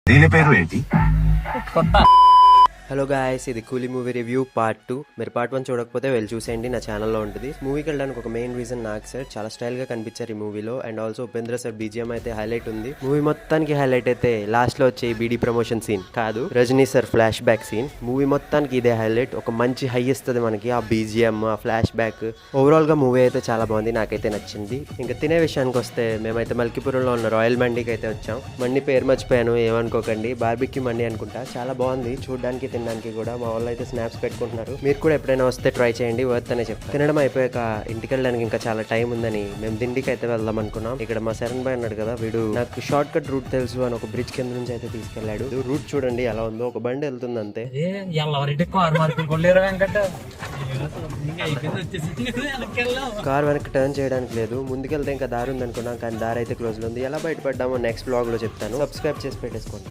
దీని పేరు ఏంటి? హలో గాయస్, ఇది కూలీ మూవీ రివ్యూ పార్ట్ 2. మీరు పార్ట్ 1 చూడకపోతే వెళ్ళి చూసేయండి, నా ఛానల్లో ఉంటుంది. మూవీకి వెళ్ళడానికి ఒక మెయిన్ రీజన్ నాగ్ సార్ చాలా స్టైల్ గా కనిపించారు ఈ మూవీలో. And also Upendra sir BGM అయితే హైలైట్ ఉంది. మూవీ మొత్తానికి హైలైట్ అయితే లాస్ట్ లో వచ్చే బీడీ ప్రమోషన్ సీన్ కాదు, Rajini sir flashback scene. Movie మొత్తానికి ఇదే హైలైట్. ఒక మంచి హై ఇస్తుంది మనకి ఆ బీజిఎం, ఆ ఫ్లాష్ బ్యాక్. ఓవరాల్ గా మూవీ అయితే చాలా బాగుంది, నాకైతే నచ్చింది. ఇంకా తినే విషయానికి వస్తే మేమైతే మల్కీపురంలో ఉన్న రాయల్ మండీకి అయితే వచ్చాం. మండి పేరు మర్చిపోయాను, ఏమనుకోకండి. బార్బిక్యూ మండి అనుకుంటా. చాలా బాగుంది చూడడానికి, తినడానికి కూడా. మా వాళ్ళు అయితే స్నాప్స్ పెట్టుకుంటున్నారు. మీరు కూడా ఎప్పుడైనా వస్తే ట్రై చేయండి, వర్త్ అనే చెప్తాను. తినడం అయిపోయాక ఇంటికి వెళ్ళడానికి ఇంకా చాలా టైం ఉందని మేము దిండికి అయితే వెళ్దాం అనుకున్నాం. ఇక్కడ మా శరణ్ భాయ్ అన్నాడు కదా, వీడు నాకు షార్ట్ కట్ రూట్ తెలుసు అని ఒక బ్రిడ్జ్ కింద నుంచి అయితే తీసుకెళ్లాడు. రూట్ చూడండి ఎలా ఉందో, ఒక బండి వెళ్తుంది అంతే. కార్ వెనక్కి టర్న్ చేయడానికి లేదు, ముందుకెళ్తే ఇంకా దారి ఉంది అనుకున్నాం, కానీ దారి అయితే క్లోజ్ లో ఉంది. ఎలా బయటపడ్డామో నెక్స్ట్ బ్లాగ్ లో చెప్తాను. సబ్స్క్రైబ్ చేసి పెట్టేసుకోండి.